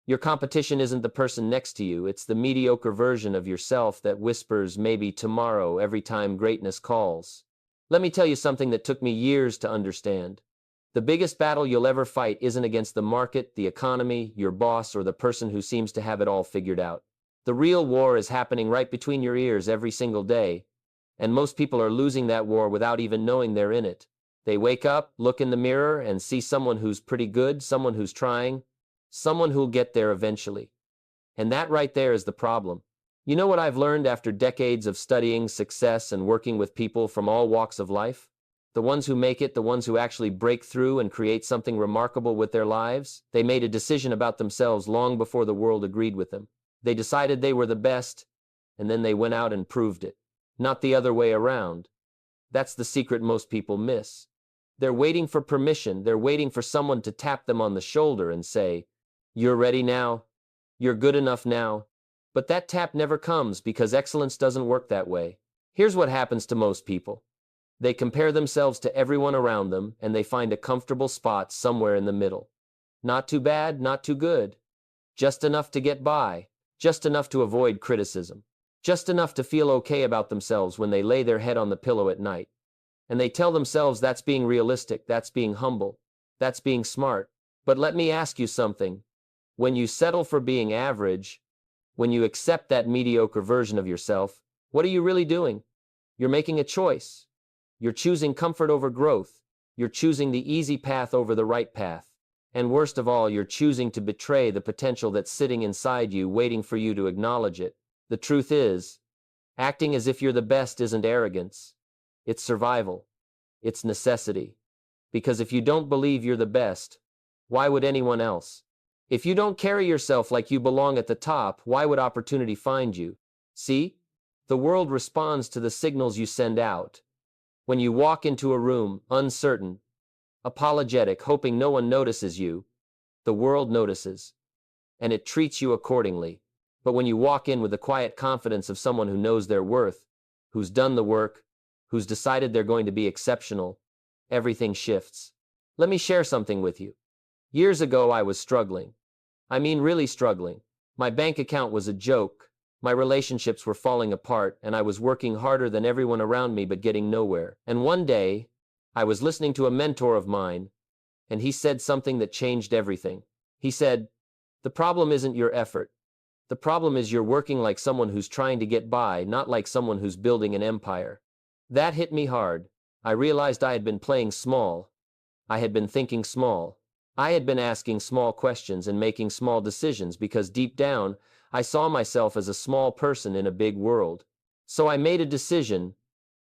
Your competition isn't the person next to you, it's the mediocre version of yourself that whispers maybe tomorrow every time greatness calls. Let me tell you something that took me years to understand. The biggest battle you'll ever fight isn't against the market, the economy, your boss, or the person who seems to have it all figured out. The real war is happening right between your ears every single day, and most people are losing that war without even knowing they're in it. They wake up, look in the mirror, and see someone who's pretty good, someone who's trying, someone who'll get there eventually. And that right there is the problem. You know what I've learned after decades of studying success and working with people from all walks of life? The ones who make it, the ones who actually break through and create something remarkable with their lives, they made a decision about themselves long before the world agreed with them. They decided they were the best, and then they went out and proved it. Not the other way around. That's the secret most people miss. They're waiting for permission, they're waiting for someone to tap them on the shoulder and say, "You're ready now. You're good enough now." But that tap never comes because excellence doesn't work that way. Here's what happens to most people. They compare themselves to everyone around them, and they find a comfortable spot somewhere in the middle. Not too bad, not too good. Just enough to get by. Just enough to avoid criticism. Just enough to feel okay about themselves when they lay their head on the pillow at night. And they tell themselves that's being realistic, that's being humble, that's being smart. But let me ask you something. When you settle for being average, when you accept that mediocre version of yourself, what are you really doing? You're making a choice. You're choosing comfort over growth. You're choosing the easy path over the right path. And worst of all, you're choosing to betray the potential that's sitting inside you, waiting for you to acknowledge it. The truth is, acting as if you're the best isn't arrogance. It's survival. It's necessity. Because if you don't believe you're the best, why would anyone else? If you don't carry yourself like you belong at the top, why would opportunity find you? See? The world responds to the signals you send out. When you walk into a room, uncertain, apologetic, hoping no one notices you, the world notices, and it treats you accordingly. But when you walk in with the quiet confidence of someone who knows their worth, who's done the work, who's decided they're going to be exceptional, everything shifts. Let me share something with you. Years ago, I was struggling. I mean, really struggling. My bank account was a joke. My relationships were falling apart, and I was working harder than everyone around me but getting nowhere. And one day, I was listening to a mentor of mine, and he said something that changed everything. He said, "The problem isn't your effort. The problem is you're working like someone who's trying to get by, not like someone who's building an empire." That hit me hard. I realized I had been playing small. I had been thinking small. I had been asking small questions and making small decisions because deep down, I saw myself as a small person in a big world. So I made a decision.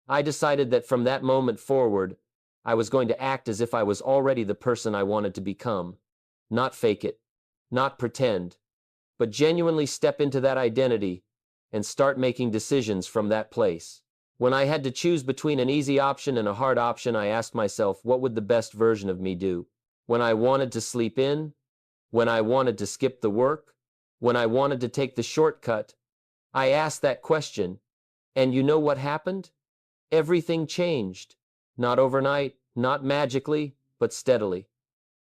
I decided that from that moment forward, I was going to act as if I was already the person I wanted to become. Not fake it, not pretend, but genuinely step into that identity and start making decisions from that place. When I had to choose between an easy option and a hard option, I asked myself, what would the best version of me do? When I wanted to sleep in, when I wanted to skip the work, when I wanted to take the shortcut, I asked that question, and you know what happened? Everything changed. Not overnight, not magically, but steadily.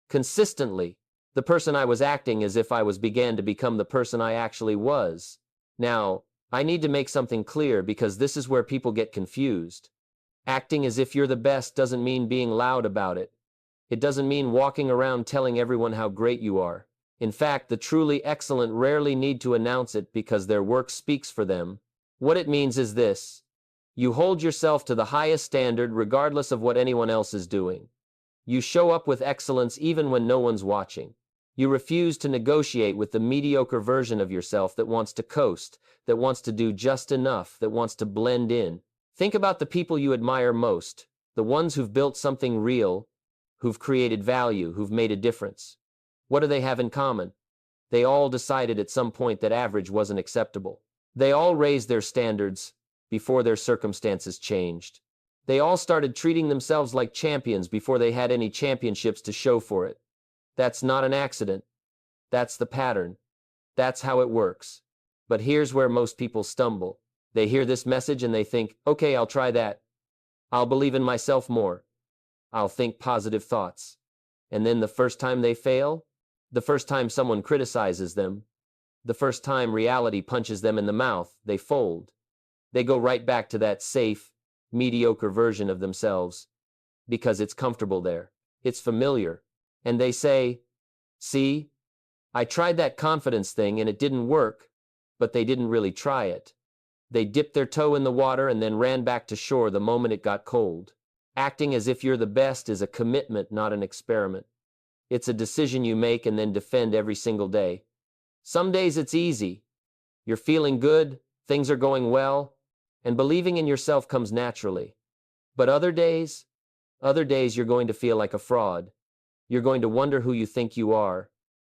Consistently. The person I was acting as if I was began to become the person I actually was. Now, I need to make something clear because this is where people get confused. Acting as if you're the best doesn't mean being loud about it. It doesn't mean walking around telling everyone how great you are. In fact, the truly excellent rarely need to announce it because their work speaks for them. What it means is this: you hold yourself to the highest standard regardless of what anyone else is doing. You show up with excellence even when no one's watching. You refuse to negotiate with the mediocre version of yourself that wants to coast, that wants to do just enough, that wants to blend in. Think about the people you admire most, the ones who've built something real, who've created value, who've made a difference. What do they have in common? They all decided at some point that average wasn't acceptable. They all raised their standards before their circumstances changed. They all started treating themselves like champions before they had any championships to show for it. That's not an accident. That's the pattern. That's how it works. But here's where most people stumble. They hear this message and they think, okay, I'll try that. I'll believe in myself more. I'll think positive thoughts. And then the first time they fail, The first time someone criticizes them, the first time reality punches them in the mouth, they fold. They go right back to that safe, mediocre version of themselves because it's comfortable there. It's familiar. And they say, "See, I tried that confidence thing and it didn't work," but they didn't really try it. They dipped their toe in the water and then ran back to shore the moment it got cold. Acting as if you're the best is a commitment, not an experiment. It's a decision you make and then defend every single day. Some days it's easy. You're feeling good, things are going well, and believing in yourself comes naturally. But other days you're going to feel like a fraud. You're going to wonder who you think you are.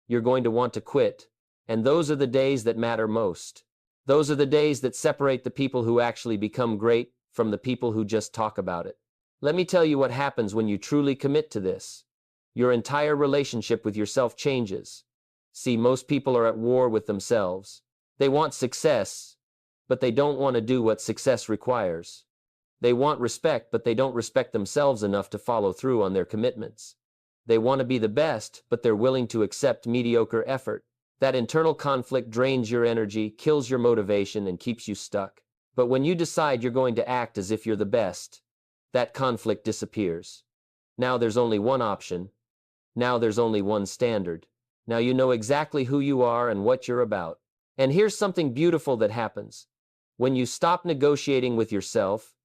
You're going to want to quit. And those are the days that matter most. Those are the days that separate the people who actually become great from the people who just talk about it. Let me tell you what happens when you truly commit to this. Your entire relationship with yourself changes. See, most people are at war with themselves. They want success, but they don't want to do what success requires. They want respect, but they don't respect themselves enough to follow through on their commitments. They want to be the best, but they're willing to accept mediocre effort. That internal conflict drains your energy, kills your motivation, and keeps you stuck. But when you decide you're going to act as if you're the best, that conflict disappears. Now there's only one option. Now there's only one standard. Now you know exactly who you are and what you're about. And here's something beautiful that happens. When you stop negotiating with yourself,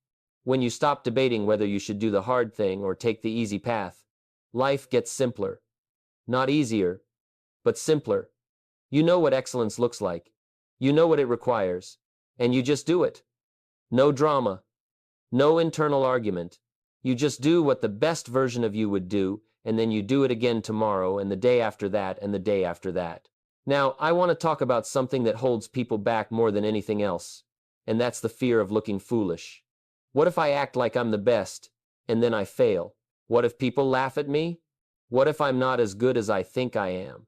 when you stop debating whether you should do the hard thing or take the easy path, life gets simpler. Not easier, but simpler. You know what excellence looks like. You know what it requires. And you just do it. No drama. No internal argument. You just do what the best version of you would do, and then you do it again tomorrow and the day after that and the day after that. Now, I want to talk about something that holds people back more than anything else, and that's the fear of looking foolish. What if I act like I'm the best, and then I fail? What if people laugh at me? What if I'm not as good as I think I am?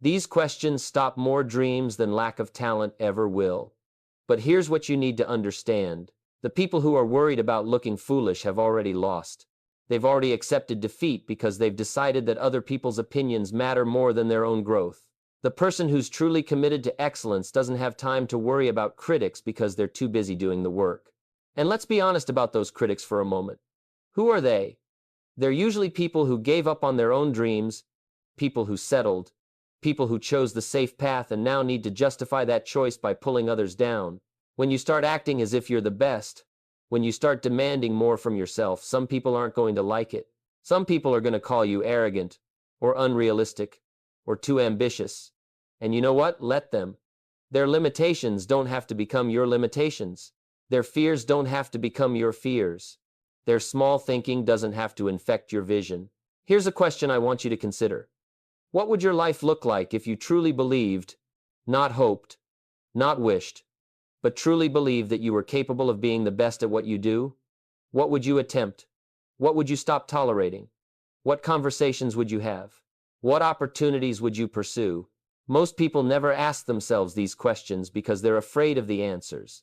These questions stop more dreams than lack of talent ever will. But here's what you need to understand. The people who are worried about looking foolish have already lost. They've already accepted defeat because they've decided that other people's opinions matter more than their own growth. The person who's truly committed to excellence doesn't have time to worry about critics because they're too busy doing the work. And let's be honest about those critics for a moment. Who are they? They're usually people who gave up on their own dreams, people who settled, people who chose the safe path and now need to justify that choice by pulling others down. When you start acting as if you're the best, when you start demanding more from yourself, some people aren't going to like it. Some people are going to call you arrogant, or unrealistic, or too ambitious. And you know what? Let them. Their limitations don't have to become your limitations. Their fears don't have to become your fears. Their small thinking doesn't have to infect your vision. Here's a question I want you to consider. What would your life look like if you truly believed, not hoped, not wished, but truly believed that you were capable of being the best at what you do? What would you attempt? What would you stop tolerating? What conversations would you have? What opportunities would you pursue? Most people never ask themselves these questions because they're afraid of the answers.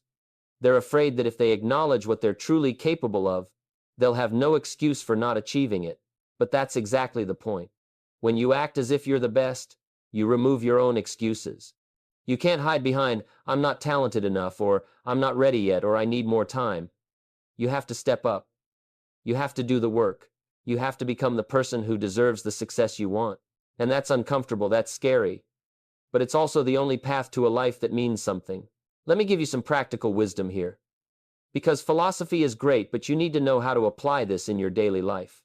They're afraid that if they acknowledge what they're truly capable of, they'll have no excuse for not achieving it. But that's exactly the point. When you act as if you're the best, you remove your own excuses. You can't hide behind, "I'm not talented enough," or "I'm not ready yet," or "I need more time." You have to step up. You have to do the work. You have to become the person who deserves the success you want. And that's uncomfortable, that's scary. But it's also the only path to a life that means something. Let me give you some practical wisdom here. Because philosophy is great, but you need to know how to apply this in your daily life.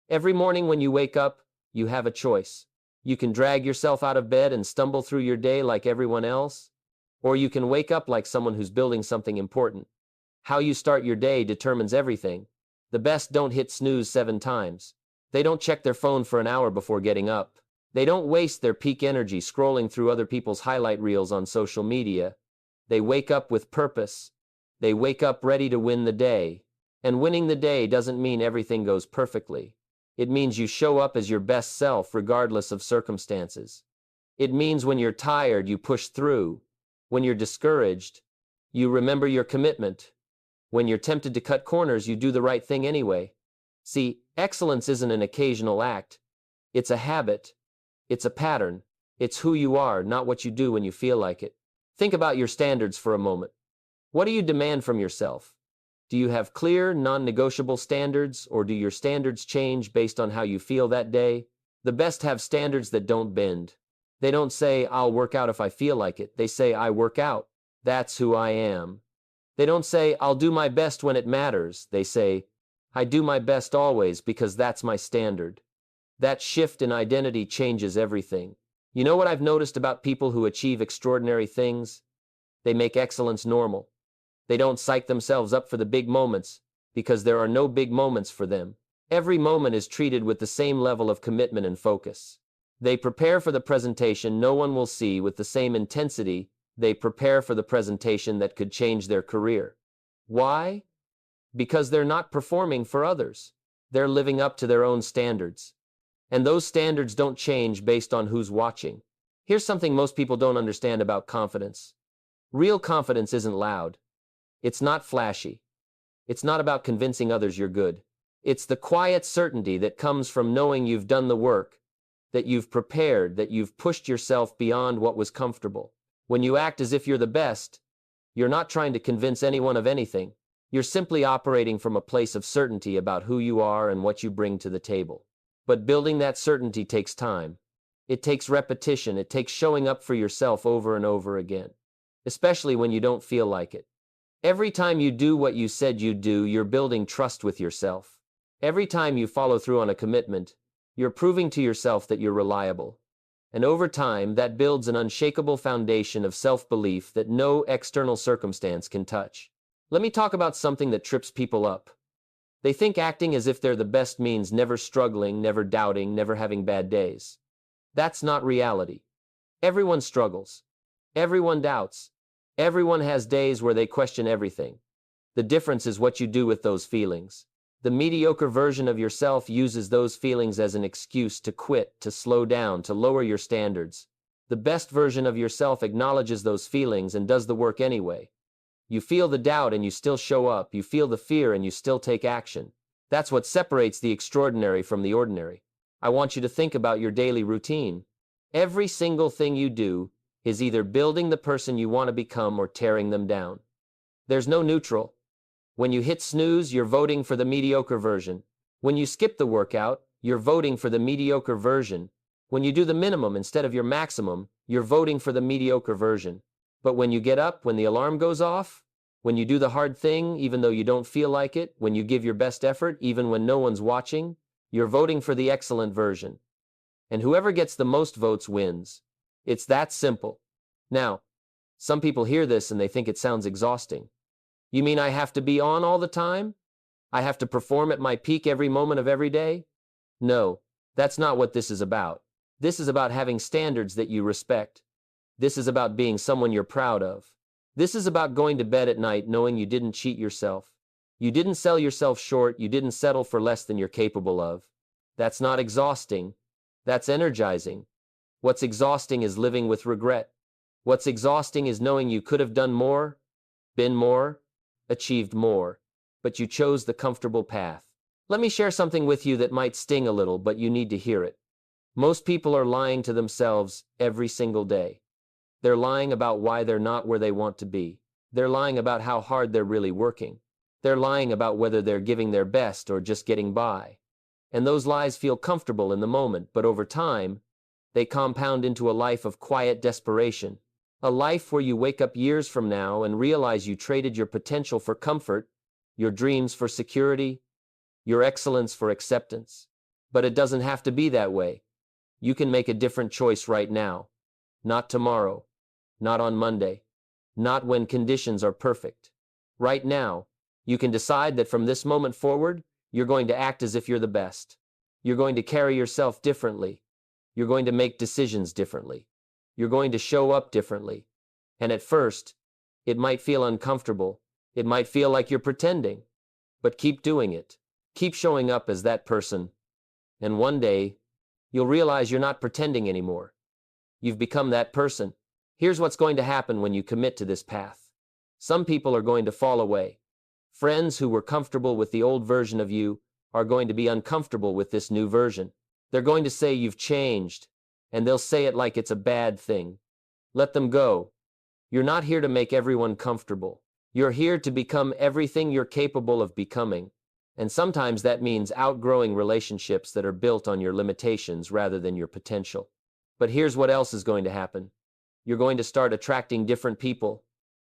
Every morning when you wake up, you have a choice. You can drag yourself out of bed and stumble through your day like everyone else, or you can wake up like someone who's building something important. How you start your day determines everything. The best don't hit snooze 7 times. They don't check their phone for an hour before getting up. They don't waste their peak energy scrolling through other people's highlight reels on social media. They wake up with purpose. They wake up ready to win the day. And winning the day doesn't mean everything goes perfectly. It means you show up as your best self regardless of circumstances. It means when you're tired, you push through. When you're discouraged, you remember your commitment. When you're tempted to cut corners, you do the right thing anyway. See, excellence isn't an occasional act. It's a habit. It's a pattern. It's who you are, not what you do when you feel like it. Think about your standards for a moment. What do you demand from yourself? Do you have clear, non-negotiable standards, or do your standards change based on how you feel that day? The best have standards that don't bend. They don't say, I'll work out if I feel like it. They say, I work out. That's who I am. They don't say, I'll do my best when it matters. They say, I do my best always because that's my standard. That shift in identity changes everything. You know what I've noticed about people who achieve extraordinary things? They make excellence normal. They don't psych themselves up for the big moments because there are no big moments for them. Every moment is treated with the same level of commitment and focus. They prepare for the presentation no one will see with the same intensity they prepare for the presentation that could change their career. Why? Because they're not performing for others. They're living up to their own standards. And those standards don't change based on who's watching. Here's something most people don't understand about confidence. Real confidence isn't loud. It's not flashy. It's not about convincing others you're good. It's the quiet certainty that comes from knowing you've done the work, that you've prepared, that you've pushed yourself beyond what was comfortable. When you act as if you're the best, you're not trying to convince anyone of anything. You're simply operating from a place of certainty about who you are and what you bring to the table. But building that certainty takes time. It takes repetition. It takes showing up for yourself over and over again, especially when you don't feel like it. Every time you do what you said you'd do, you're building trust with yourself. Every time you follow through on a commitment, you're proving to yourself that you're reliable. And over time, that builds an unshakable foundation of self-belief that no external circumstance can touch. Let me talk about something that trips people up. They think acting as if they're the best means never struggling, never doubting, never having bad days. That's not reality. Everyone struggles. Everyone doubts. Everyone has days where they question everything. The difference is what you do with those feelings. The mediocre version of yourself uses those feelings as an excuse to quit, to slow down, to lower your standards. The best version of yourself acknowledges those feelings and does the work anyway. You feel the doubt and you still show up. You feel the fear and you still take action. That's what separates the extraordinary from the ordinary. I want you to think about your daily routine. Every single thing you do is either building the person you want to become or tearing them down. There's no neutral. When you hit snooze, you're voting for the mediocre version. When you skip the workout, you're voting for the mediocre version. When you do the minimum instead of your maximum, you're voting for the mediocre version. But when you get up, when the alarm goes off, when you do the hard thing even though you don't feel like it, when you give your best effort even when no one's watching, you're voting for the excellent version. And whoever gets the most votes wins. It's that simple. Now, some people hear this and they think it sounds exhausting. You mean I have to be on all the time? I have to perform at my peak every moment of every day? No, that's not what this is about. This is about having standards that you respect. This is about being someone you're proud of. This is about going to bed at night knowing you didn't cheat yourself. You didn't sell yourself short. You didn't settle for less than you're capable of. That's not exhausting. That's energizing. What's exhausting is living with regret. What's exhausting is knowing you could have done more, been more, achieved more, but you chose the comfortable path. Let me share something with you that might sting a little, but you need to hear it. Most people are lying to themselves every single day. They're lying about why they're not where they want to be. They're lying about how hard they're really working. They're lying about whether they're giving their best or just getting by. And those lies feel comfortable in the moment, but over time, they compound into a life of quiet desperation. A life where you wake up years from now and realize you traded your potential for comfort, your dreams for security, your excellence for acceptance. But it doesn't have to be that way. You can make a different choice right now. Not tomorrow. Not on Monday. Not when conditions are perfect. Right now, you can decide that from this moment forward, you're going to act as if you're the best. You're going to carry yourself differently. You're going to make decisions differently. You're going to show up differently. And at first, it might feel uncomfortable. It might feel like you're pretending. But keep doing it. Keep showing up as that person. And one day, you'll realize you're not pretending anymore. You've become that person. Here's what's going to happen when you commit to this path. Some people are going to fall away. Friends who were comfortable with the old version of you are going to be uncomfortable with this new version. They're going to say you've changed. and they'll say it like it's a bad thing. Let them go. You're not here to make everyone comfortable. You're here to become everything you're capable of becoming. And sometimes that means outgrowing relationships that are built on your limitations rather than your potential. But here's what else is going to happen. You're going to start attracting different people.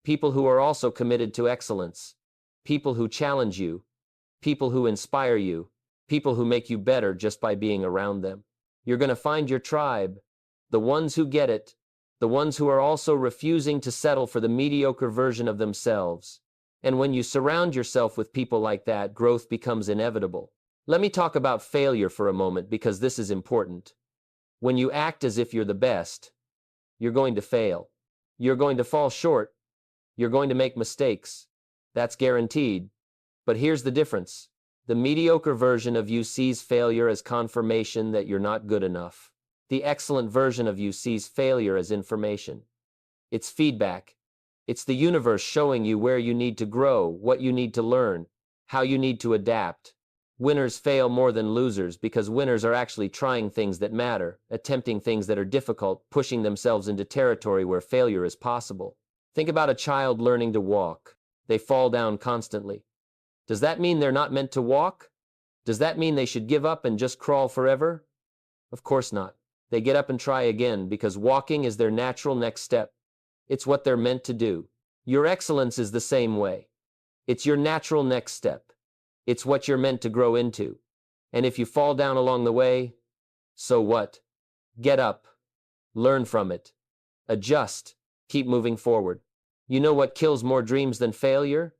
People who are also committed to excellence. People who challenge you. People who inspire you. People who make you better just by being around them. You're going to find your tribe. The ones who get it. The ones who are also refusing to settle for the mediocre version of themselves. And when you surround yourself with people like that, growth becomes inevitable. Let me talk about failure for a moment because this is important. When you act as if you're the best, you're going to fail. You're going to fall short. You're going to make mistakes. That's guaranteed. But here's the difference. The mediocre version of you sees failure as confirmation that you're not good enough. The excellent version of you sees failure as information. It's feedback. It's the universe showing you where you need to grow, what you need to learn, how you need to adapt. Winners fail more than losers because winners are actually trying things that matter, attempting things that are difficult, pushing themselves into territory where failure is possible. Think about a child learning to walk. They fall down constantly. Does that mean they're not meant to walk? Does that mean they should give up and just crawl forever? Of course not. They get up and try again because walking is their natural next step. It's what they're meant to do. Your excellence is the same way. It's your natural next step. It's what you're meant to grow into. And if you fall down along the way, so what? Get up. Learn from it. Adjust. Keep moving forward. You know what kills more dreams than failure?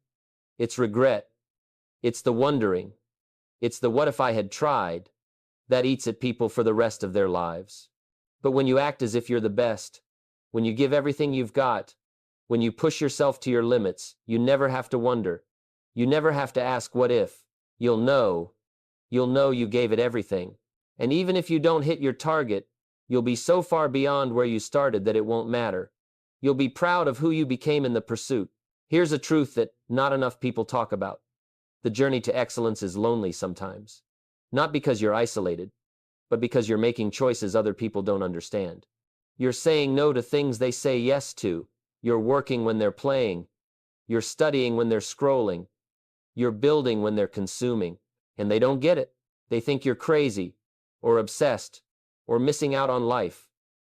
It's regret. It's the wondering. It's the what if I had tried. That eats at people for the rest of their lives. But when you act as if you're the best, when you give everything you've got, when you push yourself to your limits, you never have to wonder. You never have to ask what if. You'll know you gave it everything. And even if you don't hit your target, you'll be so far beyond where you started that it won't matter. You'll be proud of who you became in the pursuit. Here's a truth that not enough people talk about. The journey to excellence is lonely sometimes. Not because you're isolated, but because you're making choices other people don't understand. You're saying no to things they say yes to. You're working when they're playing. You're studying when they're scrolling. You're building when they're consuming. And they don't get it. They think you're crazy, or obsessed, or missing out on life.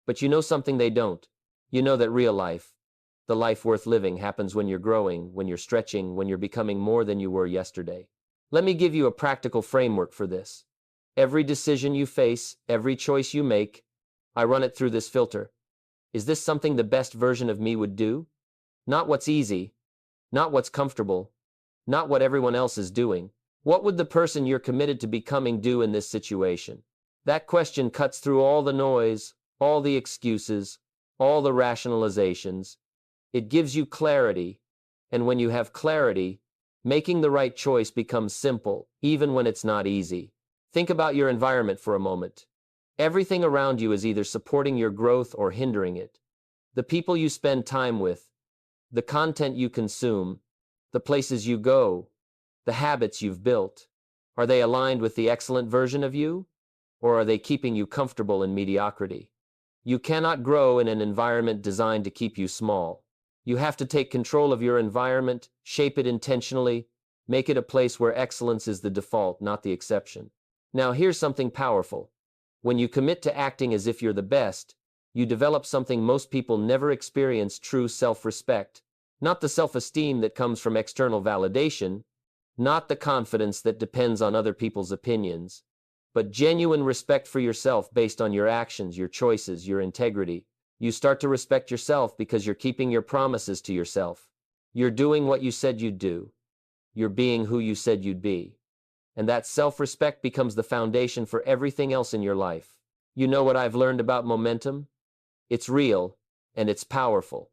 But you know something they don't. You know that real life, the life worth living, happens when you're growing, when you're stretching, when you're becoming more than you were yesterday. Let me give you a practical framework for this. Every decision you face, every choice you make, I run it through this filter. Is this something the best version of me would do? Not what's easy, not what's comfortable, not what everyone else is doing. What would the person you're committed to becoming do in this situation? That question cuts through all the noise, all the excuses, all the rationalizations. It gives you clarity, and when you have clarity, making the right choice becomes simple, even when it's not easy. Think about your environment for a moment. Everything around you is either supporting your growth or hindering it. The people you spend time with, the content you consume, the places you go, the habits you've built. Are they aligned with the excellent version of you? Or are they keeping you comfortable in mediocrity? You cannot grow in an environment designed to keep you small. You have to take control of your environment, shape it intentionally, make it a place where excellence is the default, not the exception. Now, here's something powerful. When you commit to acting as if you're the best, you develop something most people never experience: true self-respect. Not the self-esteem that comes from external validation, not the confidence that depends on other people's opinions, but genuine respect for yourself based on your actions, your choices, your integrity. You start to respect yourself because you're keeping your promises to yourself. You're doing what you said you'd do. You're being who you said you'd be. And that self-respect becomes the foundation for everything else in your life. You know what I've learned about momentum? It's real, and it's powerful.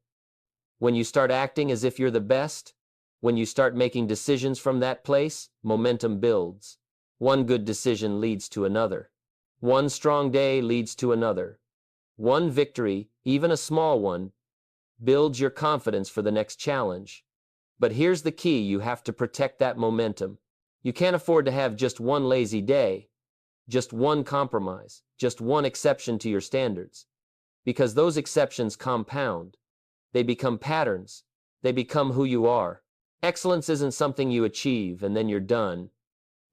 When you start acting as if you're the best, when you start making decisions from that place, momentum builds. One good decision leads to another. One strong day leads to another. One victory, even a small one, builds your confidence for the next challenge. But here's the key: you have to protect that momentum. You can't afford to have just one lazy day. just one compromise, just one exception to your standards. Because those exceptions compound. They become patterns. They become who you are. Excellence isn't something you achieve and then you're done.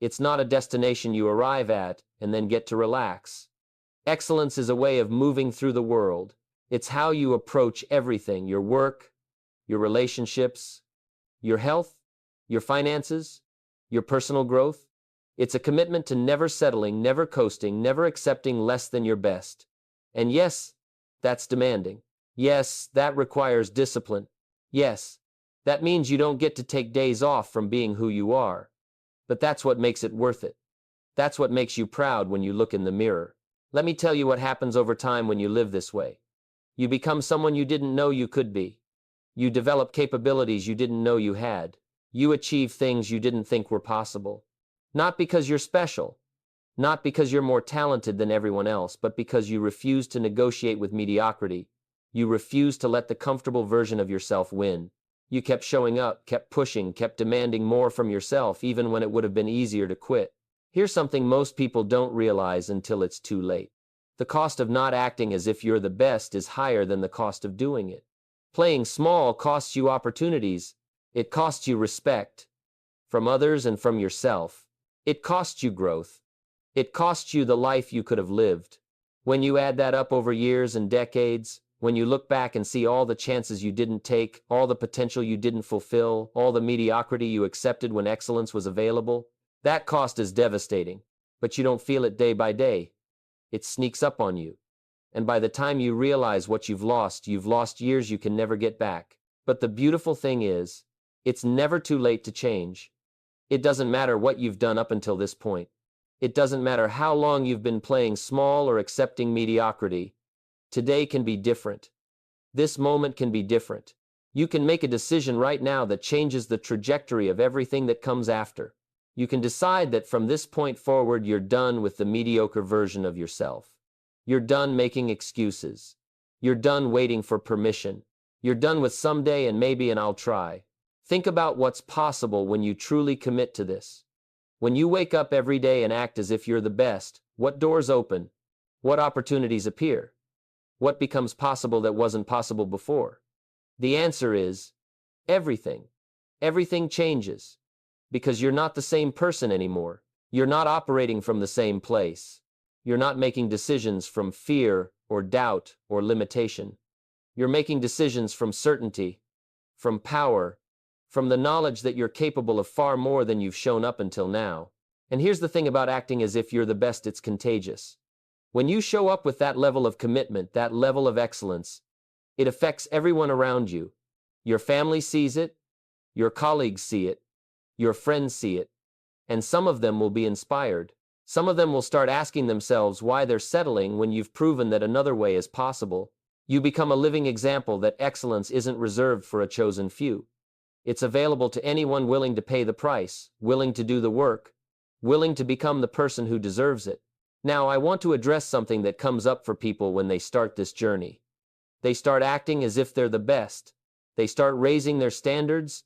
It's not a destination you arrive at and then get to relax. Excellence is a way of moving through the world. It's how you approach everything, your work, your relationships, your health, your finances, your personal growth. It's a commitment to never settling, never coasting, never accepting less than your best. And yes, that's demanding. Yes, that requires discipline. Yes, that means you don't get to take days off from being who you are. But that's what makes it worth it. That's what makes you proud when you look in the mirror. Let me tell you what happens over time when you live this way. You become someone you didn't know you could be. You develop capabilities you didn't know you had. You achieve things you didn't think were possible. Not because you're special, not because you're more talented than everyone else, but because you refuse to negotiate with mediocrity. You refuse to let the comfortable version of yourself win. You kept showing up, kept pushing, kept demanding more from yourself, even when it would have been easier to quit. Here's something most people don't realize until it's too late. The cost of not acting as if you're the best is higher than the cost of doing it. Playing small costs you opportunities. It costs you respect from others and from yourself. It costs you growth. It costs you the life you could have lived. When you add that up over years and decades, when you look back and see all the chances you didn't take, all the potential you didn't fulfill, all the mediocrity you accepted when excellence was available, that cost is devastating. But you don't feel it day by day. It sneaks up on you. And by the time you realize what you've lost years you can never get back. But the beautiful thing is, it's never too late to change. It doesn't matter what you've done up until this point. It doesn't matter how long you've been playing small or accepting mediocrity. Today can be different. This moment can be different. You can make a decision right now that changes the trajectory of everything that comes after. You can decide that from this point forward you're done with the mediocre version of yourself. You're done making excuses. You're done waiting for permission. You're done with someday and maybe and I'll try. Think about what's possible when you truly commit to this. When you wake up every day and act as if you're the best, what doors open? What opportunities appear? What becomes possible that wasn't possible before? The answer is everything. Everything changes. Because you're not the same person anymore. You're not operating from the same place. You're not making decisions from fear or doubt or limitation. You're making decisions from certainty, from power, from the knowledge that you're capable of far more than you've shown up until now. And here's the thing about acting as if you're the best, it's contagious. When you show up with that level of commitment, that level of excellence, it affects everyone around you. Your family sees it, your colleagues see it, your friends see it, and some of them will be inspired. Some of them will start asking themselves why they're settling when you've proven that another way is possible. You become a living example that excellence isn't reserved for a chosen few. It's available to anyone willing to pay the price, willing to do the work, willing to become the person who deserves it. Now, I want to address something that comes up for people when they start this journey. They start acting as if they're the best. They start raising their standards,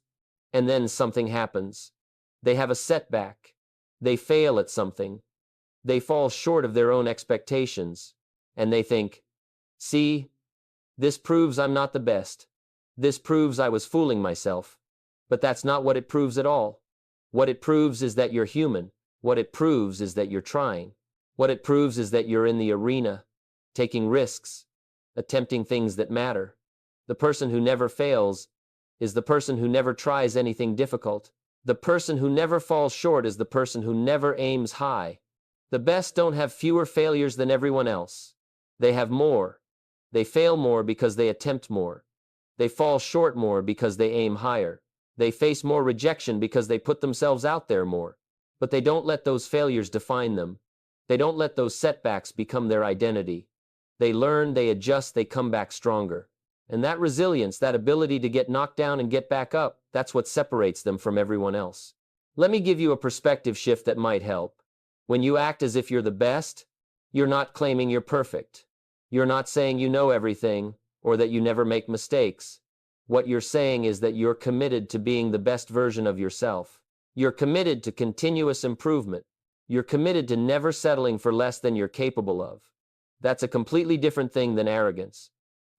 and then something happens. They have a setback. They fail at something. They fall short of their own expectations, and they think, see, this proves I'm not the best. This proves I was fooling myself. But that's not what it proves at all. What it proves is that you're human. What it proves is that you're trying. What it proves is that you're in the arena, taking risks, attempting things that matter. The person who never fails is the person who never tries anything difficult. The person who never falls short is the person who never aims high. The best don't have fewer failures than everyone else. They have more. They fail more because they attempt more. They fall short more because they aim higher. They face more rejection because they put themselves out there more. But they don't let those failures define them. They don't let those setbacks become their identity. They learn, they adjust, they come back stronger. And that resilience, that ability to get knocked down and get back up, that's what separates them from everyone else. Let me give you a perspective shift that might help. When you act as if you're the best, you're not claiming you're perfect. You're not saying you know everything or that you never make mistakes. What you're saying is that you're committed to being the best version of yourself. You're committed to continuous improvement. You're committed to never settling for less than you're capable of. That's a completely different thing than arrogance.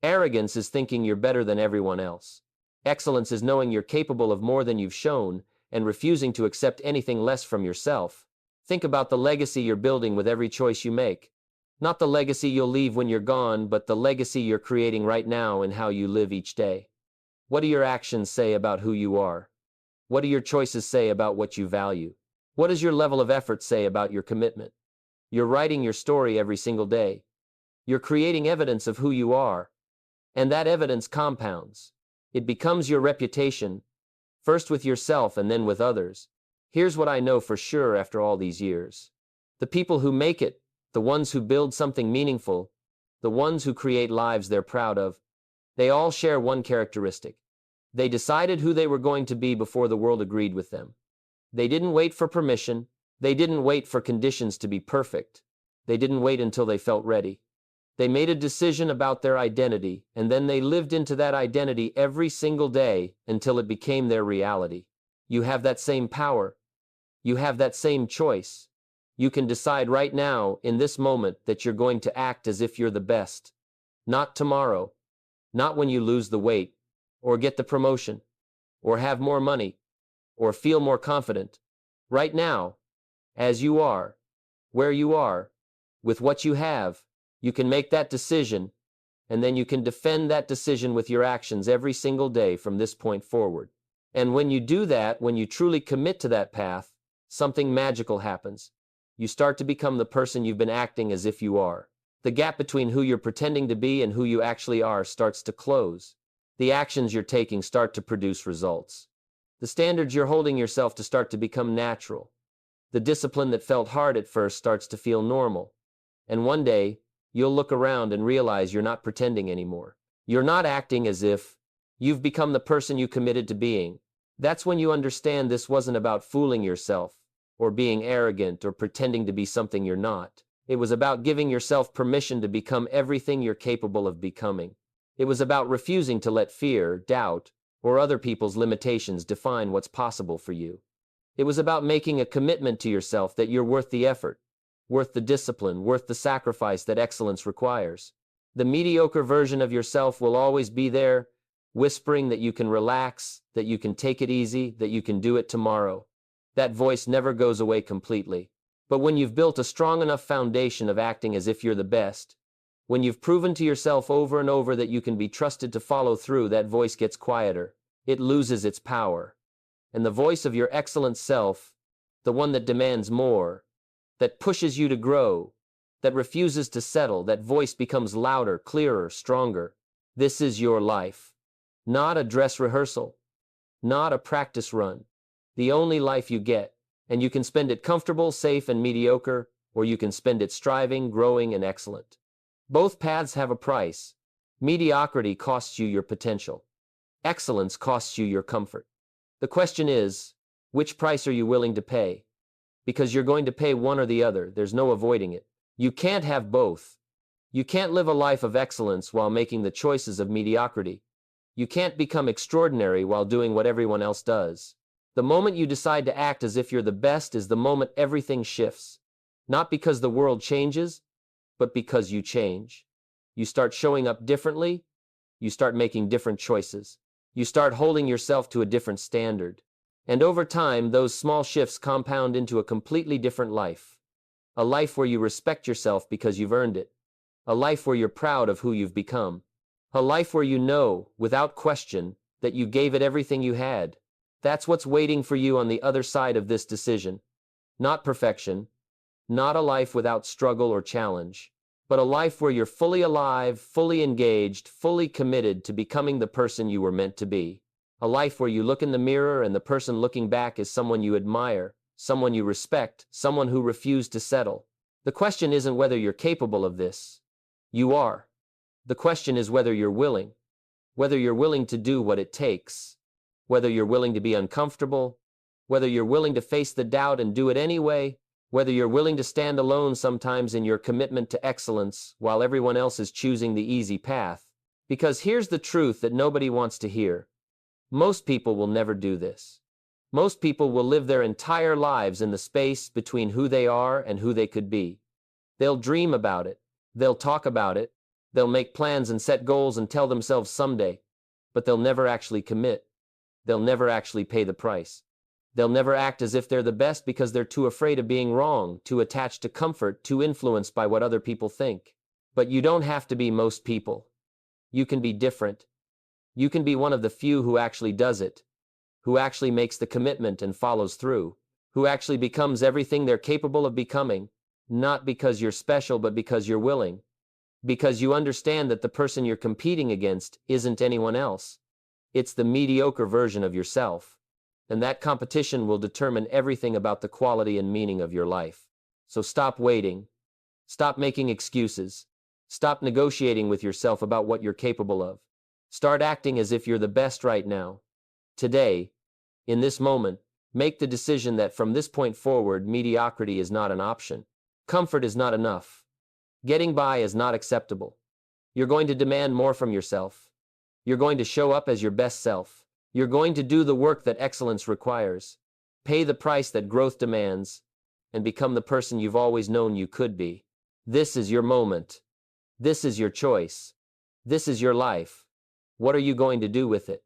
Arrogance is thinking you're better than everyone else. Excellence is knowing you're capable of more than you've shown and refusing to accept anything less from yourself. Think about the legacy you're building with every choice you make. Not the legacy you'll leave when you're gone, but the legacy you're creating right now in how you live each day. What do your actions say about who you are? What do your choices say about what you value? What does your level of effort say about your commitment? You're writing your story every single day. You're creating evidence of who you are. And that evidence compounds. It becomes your reputation, first with yourself and then with others. Here's what I know for sure after all these years. The people who make it, the ones who build something meaningful, the ones who create lives they're proud of, they all share one characteristic. They decided who they were going to be before the world agreed with them. They didn't wait for permission. They didn't wait for conditions to be perfect. They didn't wait until they felt ready. They made a decision about their identity, and then they lived into that identity every single day until it became their reality. You have that same power. You have that same choice. You can decide right now, in this moment, that you're going to act as if you're the best. Not tomorrow. Not when you lose the weight, or get the promotion, or have more money, or feel more confident. Right now, as you are, where you are, with what you have, you can make that decision, and then you can defend that decision with your actions every single day from this point forward. And when you do that, when you truly commit to that path, something magical happens. You start to become the person you've been acting as if you are. The gap between who you're pretending to be and who you actually are starts to close. The actions you're taking start to produce results. The standards you're holding yourself to start to become natural. The discipline that felt hard at first starts to feel normal. And one day, you'll look around and realize you're not pretending anymore. You're not acting as if. You've become the person you committed to being. That's when you understand this wasn't about fooling yourself, or being arrogant, or pretending to be something you're not. It was about giving yourself permission to become everything you're capable of becoming. It was about refusing to let fear, doubt, or other people's limitations define what's possible for you. It was about making a commitment to yourself that you're worth the effort, worth the discipline, worth the sacrifice that excellence requires. The mediocre version of yourself will always be there, whispering that you can relax, that you can take it easy, that you can do it tomorrow. That voice never goes away completely. But when you've built a strong enough foundation of acting as if you're the best, when you've proven to yourself over and over that you can be trusted to follow through, that voice gets quieter. It loses its power. And the voice of your excellent self, the one that demands more, that pushes you to grow, that refuses to settle, that voice becomes louder, clearer, stronger. This is your life. Not a dress rehearsal. Not a practice run. The only life you get. And you can spend it comfortable, safe, and mediocre, or you can spend it striving, growing, and excellent. Both paths have a price. Mediocrity costs you your potential. Excellence costs you your comfort. The question is, which price are you willing to pay? Because you're going to pay one or the other. There's no avoiding it. You can't have both. You can't live a life of excellence while making the choices of mediocrity. You can't become extraordinary while doing what everyone else does. The moment you decide to act as if you're the best is the moment everything shifts. Not because the world changes, but because you change. You start showing up differently. You start making different choices. You start holding yourself to a different standard. And over time, those small shifts compound into a completely different life. A life where you respect yourself because you've earned it. A life where you're proud of who you've become. A life where you know, without question, that you gave it everything you had. That's what's waiting for you on the other side of this decision. Not perfection, not a life without struggle or challenge, but a life where you're fully alive, fully engaged, fully committed to becoming the person you were meant to be. A life where you look in the mirror and the person looking back is someone you admire, someone you respect, someone who refused to settle. The question isn't whether you're capable of this. You are. The question is whether you're willing to do what it takes. Whether you're willing to be uncomfortable, whether you're willing to face the doubt and do it anyway, whether you're willing to stand alone sometimes in your commitment to excellence while everyone else is choosing the easy path. Because here's the truth that nobody wants to hear. Most people will never do this. Most people will live their entire lives in the space between who they are and who they could be. They'll dream about it. They'll talk about it. They'll make plans and set goals and tell themselves someday, but they'll never actually commit. They'll never actually pay the price. They'll never act as if they're the best because they're too afraid of being wrong, too attached to comfort, too influenced by what other people think. But you don't have to be most people. You can be different. You can be one of the few who actually does it, who actually makes the commitment and follows through, who actually becomes everything they're capable of becoming, not because you're special, but because you're willing. Because you understand that the person you're competing against isn't anyone else. It's the mediocre version of yourself. And that competition will determine everything about the quality and meaning of your life. So stop waiting. Stop making excuses. Stop negotiating with yourself about what you're capable of. Start acting as if you're the best right now. Today, in this moment, make the decision that from this point forward, mediocrity is not an option. Comfort is not enough. Getting by is not acceptable. You're going to demand more from yourself. You're going to show up as your best self. You're going to do the work that excellence requires, pay the price that growth demands, and become the person you've always known you could be. This is your moment. This is your choice. This is your life. What are you going to do with it?